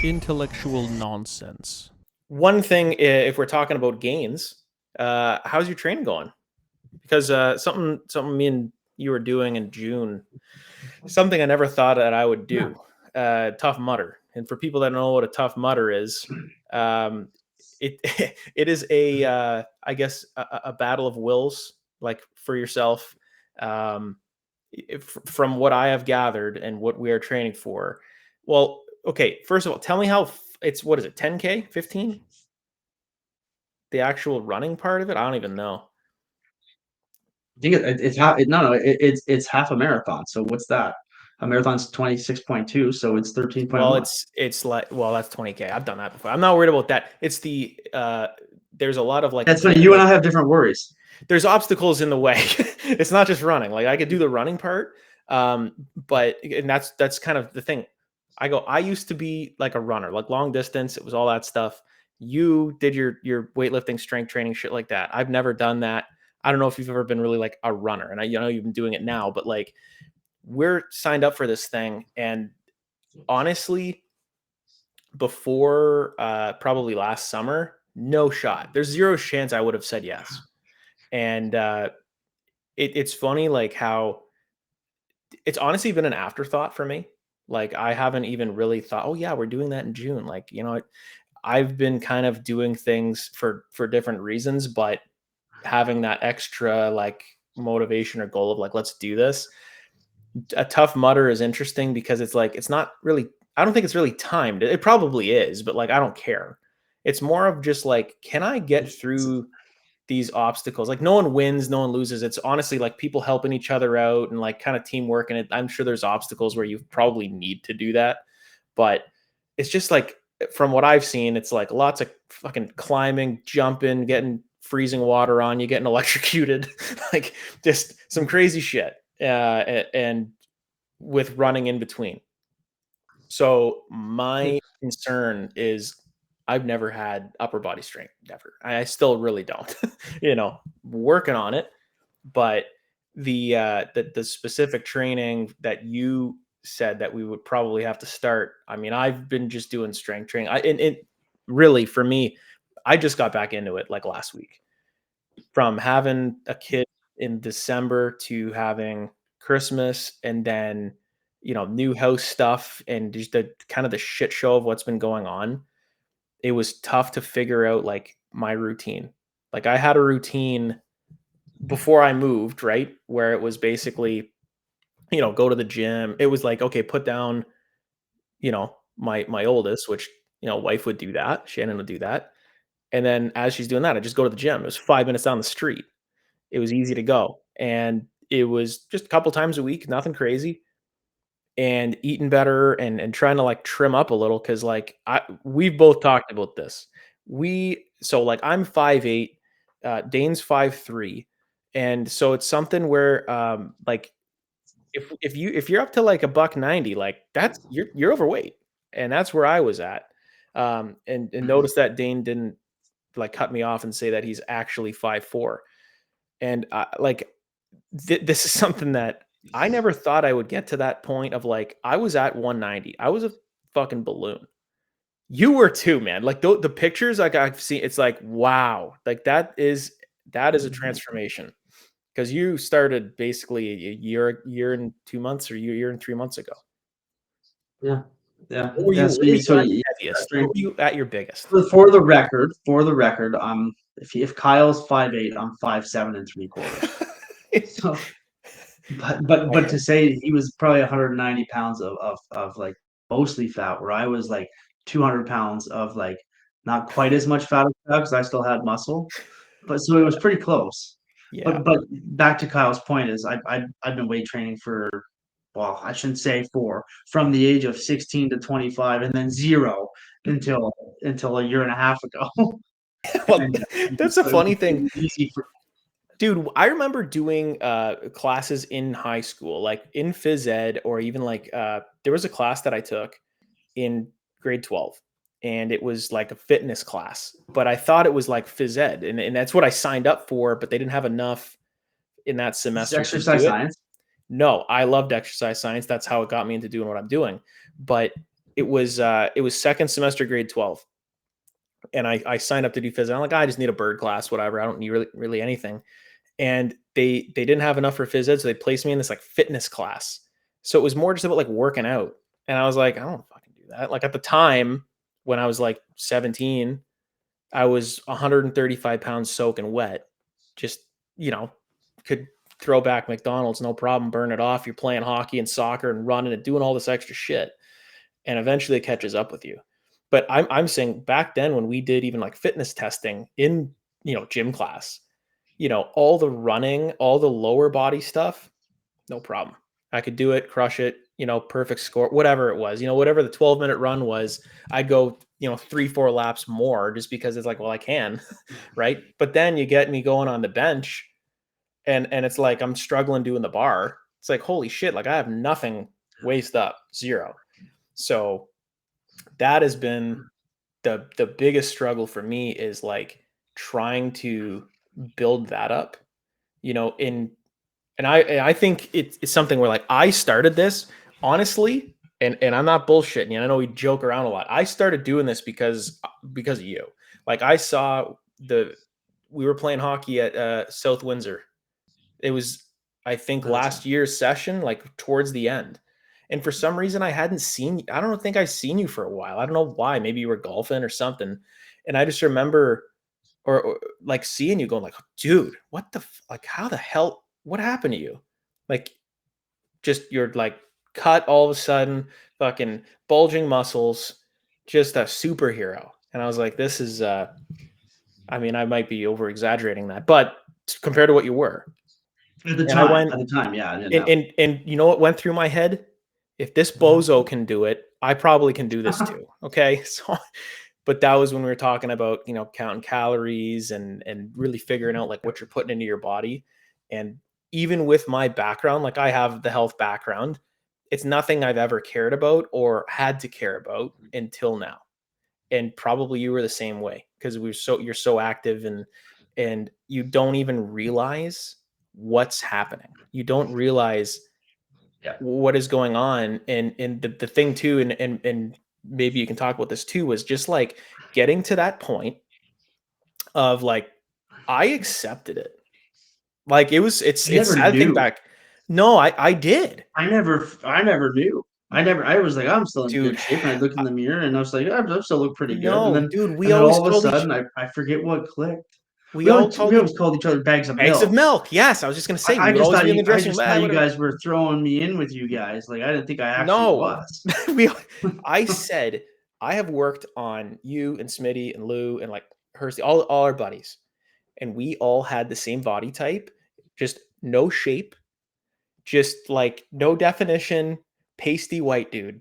intellectual nonsense. One thing, if we're talking about gains, how's your training going? Because something me and you were doing in June, something I never thought that I would Yeah. do. Tough Mudder, and for people that know what a Tough Mudder is, um, it it is I guess a battle of wills, like for yourself. Um, from what I have gathered and what we are training for. Well, okay, first of all, tell me how it's what is it, 10K, 15? The actual running part of it? I don't even know. I think it's half. It's half a marathon. So what's that? A marathon's 26.2, so it's 13.1. Well, it's like well, that's 20K. I've done that before. I'm not worried about that. It's the there's a lot of like That's funny. You and I have different worries. there's obstacles in the way. It's not just running. Like I could do the running part, but and that's kind of the thing. I used to be like a runner, like long distance. It was all that stuff. You did your weightlifting, strength training, shit like that. I've never done that. I don't know if you've ever been really like a runner, and I you know you've been doing it now, but like we're signed up for this thing, and honestly, before probably last summer, no shot. There's zero chance I would have said yes. And it's funny like how it's honestly been an afterthought for me. Like I haven't even really thought, oh yeah, we're doing that in June. Like, you know, I've been kind of doing things for different reasons, but having that extra like motivation or goal of like, let's do this. A Tough Mudder is interesting because it's like it's not really I don't think it's really timed. It probably is, but like I don't care. It's more of just like, can I get through these obstacles? Like no one wins, no one loses. It's honestly like people helping each other out and like kind of teamwork. And I'm sure there's obstacles where you probably need to do that, but it's just like from what I've seen, it's like lots of fucking climbing, jumping, getting freezing water on you, getting electrocuted, like just some crazy shit. And with running in between. So my concern is I've never had upper body strength, never. I still really don't. You know, working on it, but the specific training that you said that we would probably have to start. I mean, I've been just doing strength training. And it really for me, I just got back into it like last week. From having a kid in December to having Christmas and then, you know, new house stuff and just the kind of the shit show of what's been going on, it was tough to figure out like my routine. Like I had a routine before I moved, right? Where it was basically, you know, go to the gym. It was like, okay, put down, you know, my oldest, which, you know, wife would do that. Shannon would do that. And then as she's doing that, I just go to the gym. It was 5 minutes down the street. It was easy to go, and it was just a couple times a week, nothing crazy, and eating better and trying to, like, trim up a little because like, we've both talked about this. Like, I'm 5'8", Dane's 5'3", and so it's something where, like, if you're up to, like, a buck 90, like, that's you're overweight, and that's where I was at, and notice that Dane didn't, like, cut me off and say that he's actually 5'4", and, like, this is something that I never thought I would get to that point of like I was at 190. I was a fucking balloon. You were too, man. Like the pictures like I've seen, it's like wow, like that is a transformation because you started basically a year and 2 months or year and 3 months ago. Yeah, yeah, What were yeah. you? So, What were you so at you- your heaviest? What were you at your biggest? for the record, if Kyle's 5'8", I'm 5'7 3/4. So, but to say he was probably 190 pounds of like mostly fat, where I was like 200 pounds of like not quite as much fat as that because I still had muscle, but so it was pretty close. Yeah. But back to Kyle's point is I've been weight training for, well, I shouldn't say from the age of 16 to 25 and then zero until a year and a half ago. Well, And that's a so it funny thing. was easy for Dude, I remember doing classes in high school, like in phys ed, or even like there was a class that I took in grade 12, and it was like a fitness class, but I thought it was like phys ed, and that's what I signed up for, but they didn't have enough in that this is semester to do exercise it. science. No, I loved exercise science. That's how it got me into doing what I'm doing. But it was second semester grade 12. And I signed up to do phys. I'm like, I just need a bird class, whatever. I don't need really anything. And they didn't have enough for phys ed, so they placed me in this like fitness class. So it was more just about like working out. And I was like, I don't fucking do that. Like at the time when I was like 17, I was 135 pounds soaking wet. Just, could throw back McDonald's, no problem, burn it off. You're playing hockey and soccer and running and doing all this extra shit. And eventually it catches up with you. But I'm saying back then when we did even like fitness testing in, gym class, all the running, all the lower body stuff, no problem. I could do it, crush it, perfect score, whatever it was, whatever the 12-minute run was, I'd go, 3-4 laps more just because it's like, well, I can, right? But then you get me going on the bench and it's like I'm struggling doing the bar. It's like, holy shit, like I have nothing waist up, zero. So that has been the biggest struggle for me is like trying to build that up, in and I think it's something where like I started this honestly, and I'm not bullshitting you. I know we joke around a lot. I started doing this because of you. Like I saw we were playing hockey at South Windsor. It was, I think, last year's session, like towards the end. And for some reason, I don't think I've seen you for a while. I don't know why. Maybe you were golfing or something. And I just remember, or like seeing you going like, dude, like, how the hell, what happened to you? Like, just you're like cut all of a sudden, fucking bulging muscles, just a superhero. And I was like, this is, I mean, I might be over exaggerating that, but compared to what you were, At the and I went, time, yeah. and you know what went through my head? If this bozo can do it, I probably can do this too. Okay. So, but that was when we were talking about, counting calories and really figuring out like what you're putting into your body. And even with my background, like I have the health background, it's nothing I've ever cared about or had to care about until now. And probably you were the same way because you're so active and you don't even realize what's happening. You don't realize what is going on. And the thing too, and maybe you can talk about this too, was just like getting to that point of like, I accepted it. Like it's never sad to think knew. back. No, I did. I never knew. I was like, I'm still in Dude. good shape. And I look in the mirror and I was like, I still look pretty good. No, dude, we And then always all of a told each sudden, I forget what clicked. we all told We each always called each other bags of bags of milk. milk. Yes, I was just gonna say we would always be in the I dressing just room. thought you Whatever. guys were throwing me in with you guys. Like I didn't think I actually No, was. I said I have worked on you and Smitty and Lou and like Hersey, all our buddies, and we all had the same body type, just no shape, just like no definition, pasty white dude.